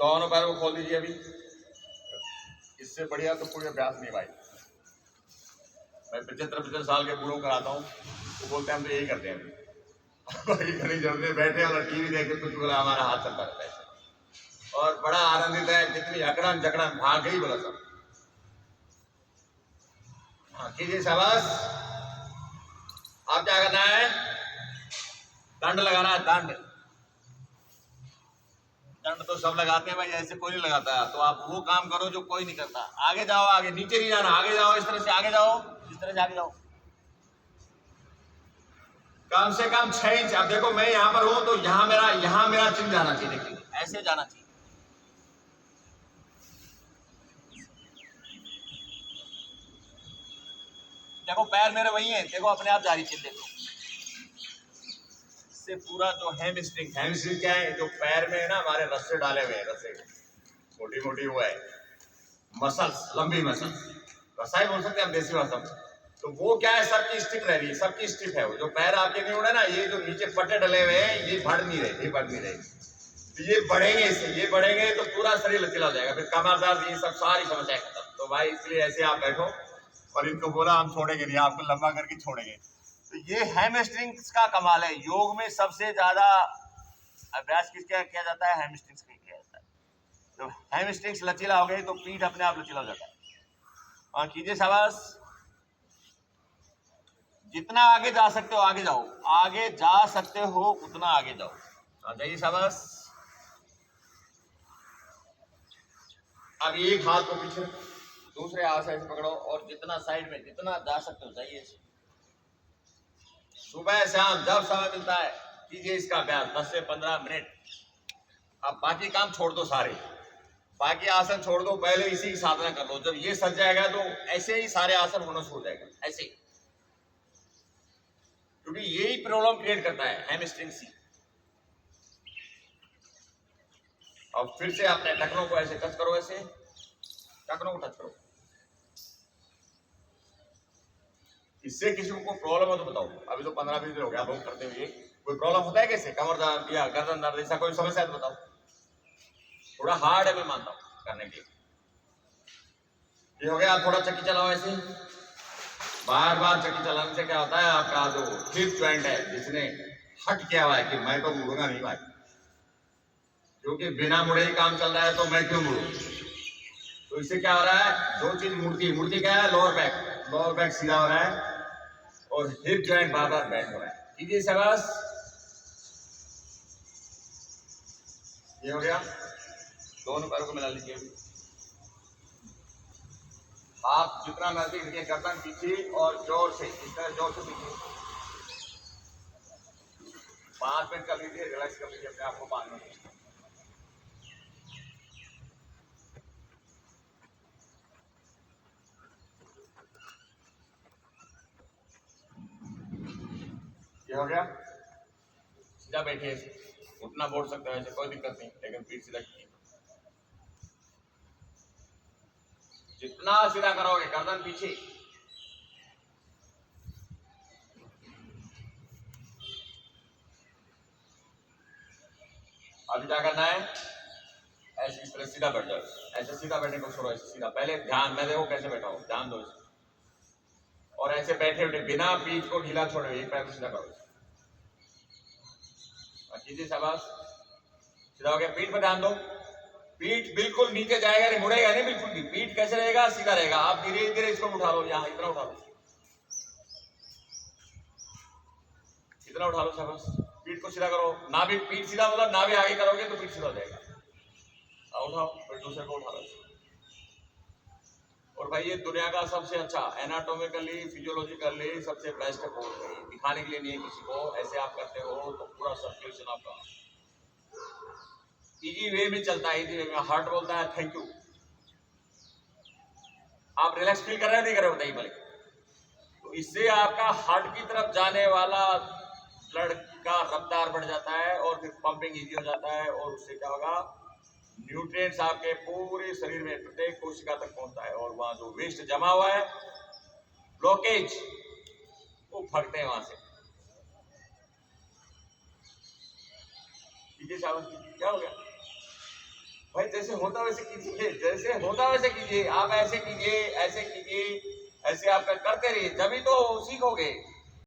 दोनों पैरों को खोल दीजिए अभी। इससे बढ़िया तो कोई अभ्यास नहीं भाई। मैं 75 साल के बूढ़ों कराता हूँ, वो बोलते हैं हम तो यही करते हैं भाई। कहीं जल्दी बैठे और टीवी देखे कुछ बोला, हमारा हाथ चलता रहता है और बड़ा आनंदित है। जितनी अकड़न जकड़न भाग गई बोला सब। हाँ कीजिए, शाबाश। आप क्या करना है, दंड लगाना है। दंड दंड तो सब लगाते हैं भाई, ऐसे कोई नहीं लगाता है। तो आप वो काम करो जो कोई नहीं करता। आगे जाओ, आगे, नीचे नहीं जाना, आगे जाओ, इस तरह से आगे जाओ, इस तरह से आगे जाओ, कम से कम 6 इंच। अब देखो मैं यहां पर हूं तो यहां मेरा चिन्ह जाना चाहिए। देखिए ऐसे जाना चाहिए। देखो पैर मेरे वही हैं, देखो अपने आप जारी चिन्ह देखो। इससे पूरा जो हैमस्ट्रिंग क्या है, जो पैर में है ना हमारे रस्से डाले हुए हैं, रस्से मोटी मोटी हुआ है, मसल्स, लंबी मसल्स, रसाई बोल सकते हैं हम देसी भाषा में। तो वो क्या है, सबकी स्टिफ रह रही है, सबकी स्टिफ है। वो जो पैर आपके नहीं उड़े ना, ये जो नीचे पट्टे डले हुए हैं, ये बढ़ नहीं रहे, ये बढ़ नहीं रहे। तो ये बढ़ेंगे, इससे ये बढ़ेंगे तो पूरा शरीर लचीला हो जाएगा, फिर कमर दर्द, ये सब सारी समस्याएं खत्म। तो भाई इसलिए ऐसे आप बैठो और इनको बोला हम छोड़ेंगे नहीं, आपको लंबा करके छोड़ेंगे। तो ये हैमस्ट्रिंग्स का कमाल है। योग में सबसे ज्यादा अभ्यास किसका किया जाता है, हैमस्ट्रिंग्स का किया जाता है। तो हैमस्ट्रिंग्स लचीला हो गई तो पीठ अपने आप लचीला हो जाता है। और कीजिए, शाबाश। जितना आगे जा सकते हो आगे जाओ, आगे जा सकते हो उतना आगे जाओ। आ जाइए, शाबाश। अब एक हाथ को पीछे, दूसरे हाथ से पकड़ो और जितना साइड में जितना जा सकते हो जाइए। सुबह शाम जब समय मिलता है कीजिए इसका अभ्यास, 10 से 15 मिनट। अब बाकी काम छोड़ दो, सारे बाकी आसन छोड़ दो, पहले इसी की साधना कर लो। जब ये सज जाएगा तो ऐसे ही सारे आसन होना शुरू हो जाएगा, ऐसे ही। क्योंकि यही प्रॉब्लम क्रिएट करता है, हैमस्ट्रिंग सी। और फिर से अपने टखनों को ऐसे टच करो, ऐसे टखनों को टच करो। इससे किसी को प्रॉब्लम हो तो बताओ। अभी तो 15-20 दिन हो गया लोग करते हुए, कोई प्रॉब्लम होता है कैसे, कमर दर्द या गर्दन दर्द, ऐसा कोई समस्या है तो बताओ। थोड़ा हार्ड है, मैं मानता हूं करने के लिए। ये हो गया। आप थोड़ा चक्की चलाओ ऐसे, बार बार चक्की चलाने से क्या होता है, आपका जो हिप जॉइंट है, जिसने हट किया हुआ है कि मैं तो मुड़ूंगा नहीं भाई, क्योंकि बिना मुड़े ही काम चल रहा है तो मैं क्यों मुड़ू। तो इससे क्या हो रहा है, जो चीज मुड़ती क्या है, लोअर बैक सीधा हो रहा है और हिप जॉइंट बार बार बैंड हो रहा है। कीजिए, शाबाश। ये हो गया। दोनों पैरों को मिला लीजिए। आप जितना नजदीक रखिए, गर्दन पीछे और जोर से, इस तरह जोर से पीछे। 5 मिनट कर लीजिए, रिलैक्स कर लीजिए अपने आप को 5 मिनट। ये हो गया। सीधा बैठिए, उठना बोल सकते हो ऐसे, कोई दिक्कत नहीं, लेकिन पीठ सीधा कीजिए। जितना सीधा करोगे, गर्दन पीछे। अभी क्या करना है, ऐसे इस तरह सीधा बैठ जाओ। ऐसे सीधा बैठने को छोड़ो, ऐसे सीधा। पहले ध्यान में देखो कैसे बैठा हो, ध्यान दो। और ऐसे बैठे उठे बिना पीठ को ढीला छोड़े, एक पैर को सीधा करो। कीजिए, शाबाश। सीधा हो गया। पीठ पर ध्यान दो। पीठ बिल्कुल नीचे जाएगा नहीं, मुड़ेगा नहीं बिल्कुल भी। पीठ कैसे रहेगा, सीधा रहेगा। आप धीरे धीरे इसको उठा लो, यहाँ इतना उठा लो, इतना उठा लो, शाबाश। पीठ को सीधा करो। ना भी पीठ सीधा मतलब ना भी आगे करोगे तो पीठ सीधा हो जाएगा। उठाओ, फिर दूसरे को उठा लो। और भाई ये दुनिया का सबसे अच्छा, एनाटोमिकली फिजियोलॉजिकली सबसे बेस्ट कोर्स है। दिखाने के लिए नहीं है किसी को, ऐसे आप करते हो तो पूरा सर्कुलेशन आपका इजी वे में चलता है। इजी वे में हार्ट बोलता है थैंक यू। आप रिलैक्स फील कर रहे हैं, नहीं कर रहे, बताइए भले। तो इससे आपका हार्ट की तरफ जाने वाला ब्लड का रफ्तार बढ़ जाता है और फिर पंपिंग इजी हो जाता है। और उससे क्या होगा, न्यूट्रिएंट्स आपके पूरे शरीर में प्रत्येक कोशिका तक पहुंचता है और वहां जो वेस्ट जमा हुआ है, ब्लॉकेज, वो फटते हैं वहां से। क्या हो गया भाई, जैसे होता वैसे कीजिए, जैसे होता वैसे कीजिए। आप ऐसे कीजिए, ऐसे कीजिए, ऐसे आप करते रहिए, तभी तो सीखोगे।